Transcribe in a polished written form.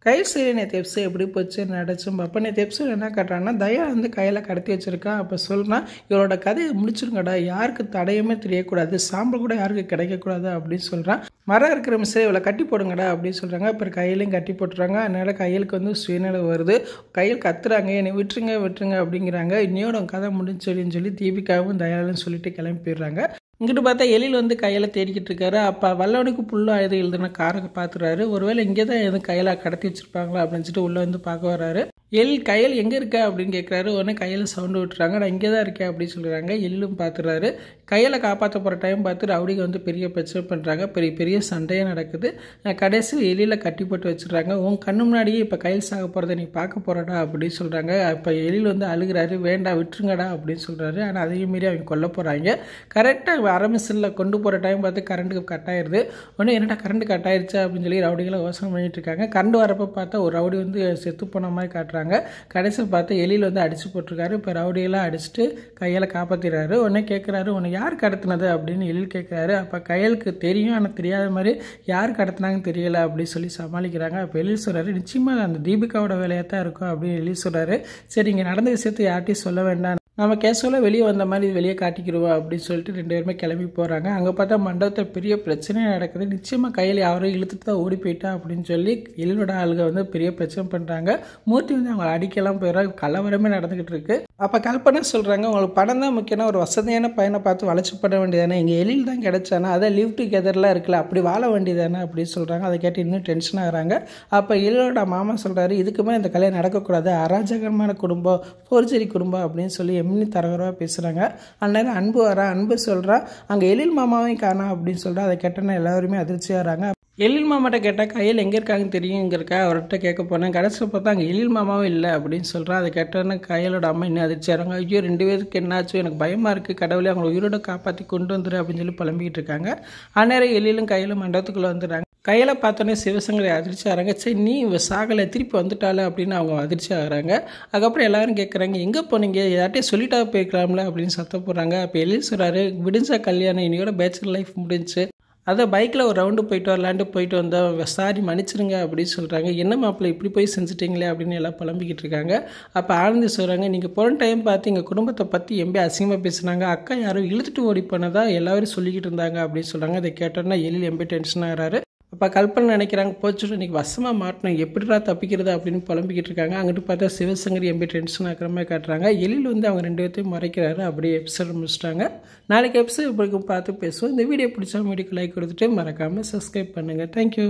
கையில் சரி நேற்று எபிசோட் எப்படி போச்சு நடிச்சும் அப்போ நேற்று எபிசோட் என்ன காட்டுறாங்கன்னா தயா வந்து கையில் கடத்தி வச்சுருக்கான். அப்போ சொல்கிறான், இவரோட கதையை முடிச்சிருங்கடா, யாருக்கு தடையுமே தெரியக்கூடாது, சாம்பல் கூட யாருக்கு கிடைக்கக்கூடாது அப்படின்னு சொல்கிறான். மரம் இருக்கிற மிஸ்ஸே இவளை கட்டி போடுங்கடா அப்படின்னு சொல்கிறாங்க. அப்புறம் கையிலையும் கட்டி போட்டுறாங்க. அதனால் கையலுக்கு வந்து சுயநிலை வருது. கையில் கத்துறாங்க, என்னை விட்டுருங்க விட்டுருங்க அப்படிங்கிறாங்க. இன்னையோட கதை முடிஞ்சு சொல்லி தீபிகாவும் தயாலும் சொல்லிட்டு கிளம்பி போயிடுறாங்க. இங்கிட்டு பார்த்தா எழில் வந்து கையில் தேடிக்கிட்டு இருக்காரு. அப்போ வல்லவனுக்கு புல்லு ஆயுதம் எழுதுன காரை பார்த்துறாரு. ஒருவேளை இங்கே தான் எதுவும் கையில் கடத்தி வச்சுருப்பாங்களா அப்படின்னு சொல்லிட்டு உள்ளே வந்து பார்க்க வர்றாரு. கையில் எங்கே இருக்க அப்படின்னு கேட்குறாரு. உடனே கையில் சவுண்டு விட்டுறாங்க. நான் இங்கே தான் இருக்கேன் அப்படின்னு சொல்கிறாங்க. எழிலும் பார்த்துறாரு. கையில் காப்பாற்ற போகிற டைம் பார்த்து ரவுடிக வந்து பெரிய பிரச்சனை பண்ணுறாங்க. பெரிய சண்டையாக நடக்குது. கடைசியில் எழில கட்டி போட்டு வச்சுடுறாங்க. உன் கண்ணு முன்னாடியே இப்போ கையில் சாக போகிறத நீ பார்க்க போகிறடா அப்படின்னு சொல்கிறாங்க. அப்போ எழில் வந்து அழுகிறாரு. வேண்டாம் விட்டுருங்கடா அப்படின்னு சொல்கிறாரு. ஆனால் அதையும் மீறி அவங்க கொல்ல போகிறாங்க. கரெக்டாக அரை மிஷினில் கொண்டு போகிற டைம் பார்த்து கரண்ட்டுக்கு கட் ஆயிடுது. உடனே என்னடா கரண்ட் கட் ஆயிடுச்சா அப்படின்னு சொல்லி ரவுடிகளை யோசனை பண்ணிட்டு இருக்காங்க. கரண்ட் வரப்போ பார்த்தா ஒரு ரவுடி வந்து செத்து போன மாதிரி காட்டுறாங்க. கடைசியில் பார்த்து எழில் வந்து அடிச்சு போட்டிருக்காரு. இப்போ ரவுடியெல்லாம் அடிச்சுட்டு கையில் காப்பாற்றிடுறாரு. உடனே கேட்குறாரு, உன்னை யார் கடத்தினது அப்படின்னு எழில் கேட்குறாரு. அப்போ கையலுக்கு தெரியும், ஆனால் தெரியாத மாதிரி யார் கடத்தினாங்கன்னு தெரியலை அப்படின்னு சொல்லி சமாளிக்கிறாங்க. அப்போ எழில் சொல்கிறாரு, நிச்சயமாக அந்த தீபிகாவோட வேலையாக தான் இருக்கும் அப்படின்னு எழில் சொல்கிறாரு. சரி, இங்கே நடந்த விஷயத்தை யார்ட்டையும் சொல்ல வேண்டாம், நம்ம கேஷுவலாக வெளியே வந்த மாதிரி வெளியே காட்டிக்கிடுவோம் அப்படின்னு சொல்லிட்டு 2 பேருமே கிளம்பி போகிறாங்க. அங்கே பார்த்தா மண்டபத்தில் பெரிய பிரச்சனையாக நடக்குது. நிச்சயமாக கையில் யாரும் இழுத்துட்டு தான் ஓடி போயிட்டா அப்படின்னு சொல்லி எழிலோட ஆளுங்க வந்து பெரிய பிரச்சனை பண்ணுறாங்க. மூர்த்தி வந்து அவங்க அடிக்கலாம் போயிடுறாங்க. கலவரமே நடந்துக்கிட்டு இருக்கு. அப்போ கல்பனை சொல்கிறாங்க, உங்களுக்கு பணம் தான் முக்கியம்னா ஒரு வசதியான பையனை பார்த்து வளைச்சு பண்ண வேண்டியதானே, இங்கே எழில் தான் கிடைச்சானா, அதை லிவ் டுகெதர்லாம் இருக்குல்ல, அப்படி வாழ வேண்டியதானே அப்படின்னு சொல்கிறாங்க. அதை கேட்டு இன்னும் டென்ஷன் ஆகிறாங்க. அப்போ எழிலோட மாமா சொல்கிறாரு, இதுக்குமே இந்த கல்யாணம் நடக்கக்கூடாது, அராஜகமான குடும்பம், போர்ஜரி குடும்பம் அப்படின்னு சொல்லி எம்னி தரகராக பேசுகிறாங்க. அந்நேரம் அன்பு வரா. அன்பு சொல்கிறா, அங்கே எழில் மாமாவையும் காணா அப்படின்னு சொல்கிறா. அதை கேட்டோன்னா எல்லாருமே அதிர்ச்சியாகிறாங்க. எழில் மாமாட்ட கேட்டால் கையில் எங்கே இருக்காங்கன்னு தெரியுங்கிறக்கா அவர்கிட்ட கேட்க போனேன். கடைசியில் பார்த்தா அங்கே எழில் மாமாவும் இல்லை அப்படின்னு சொல்கிறான். அதை கேட்டோன்னா கையலோட அம்மா இன்னும் அதிர்ச்சியாகிறாங்க. ஐயோ 2 பேருக்கு என்னாச்சும், எனக்கு பயமாக இருக்குது, கடவுளே அவங்களை உயிரோட காப்பாற்றி கொண்டு வந்துடு அப்படின்னு சொல்லி புலம்பிக்கிட்டு இருக்காங்க. அந்நேரம் எழிலும் கையிலும் மண்டபத்துக்குள்ளே வந்துடுறாங்க. கையில் பார்த்தோன்னே சிவசங்கரை அதிர்ச்சி ஆகிறாங்க. சரி, நீ சாகலை, திருப்பி வந்துட்டால அப்படின்னு அவங்க அதிர்ச்சி ஆகிறாங்க. அதுக்கப்புறம் எல்லாரும் கேட்குறாங்க, எங்கே போனீங்க, யார்ட்டையும் சொல்லிட்டா போய்க்கலாம்ல அப்படின்னு சத்தம் போடுறாங்க. அப்போ எழில் சொல்கிறாரு, விடிஞ்சா கல்யாணம், இன்னையோட பேச்சுலர் லைஃப் முடிஞ்சு, அதை பைக்கில் ஒரு ரவுண்டு போயிட்டு வந்தோம், சாரி மன்னிச்சிருங்க அப்படின்னு சொல்கிறாங்க. என்ன மாப்பிள்ளை இப்படி போய் செஞ்சுட்டிங்களே அப்படின்னு எல்லாம் புலம்பிக்கிட்டு இருக்காங்க. அப்போ ஆனந்தி சொல்கிறாங்க, நீங்கள் போன டைம் பார்த்து எங்கள் குடும்பத்தை பற்றி எம்பி அசிங்கமாக பேசுனாங்க, அக்கா யாரும் இழுத்துட்டு ஓடி போனதா எல்லாரும் சொல்லிக்கிட்டு இருந்தாங்க அப்படின்னு சொல்கிறாங்க. அதை கேட்டோன்னா எழில் எம்பி டென்ஷன் ஆகிறாரு. அப்போ கல்பனை நினைக்கிறாங்க, போச்சுட்டு இன்றைக்கி வசமாக மாட்டணும், எப்படிடா தப்பிக்கிறது அப்படின்னு புலம்பிக்கிட்டு இருக்காங்க. அங்கிட்டு பார்த்தா சிவசங்கரி எம்பி டென்ஷன் ஆக்கிற மாதிரி காட்டுறாங்க. எழில் வந்து அவங்க 2 பேர்த்தையும் மறைக்கிறாரு. அப்படியே எபிசோட் முடிச்சிட்டாங்க. நாளைக்கு எபிசோட் இப்படிக்கும் பார்த்து பேசுவோம். இந்த வீடியோ பிடிச்சா வீடியோக்கு லைக் கொடுத்துட்டு மறக்காமல் சப்ஸ்கிரைப் பண்ணுங்கள். தேங்க்யூ.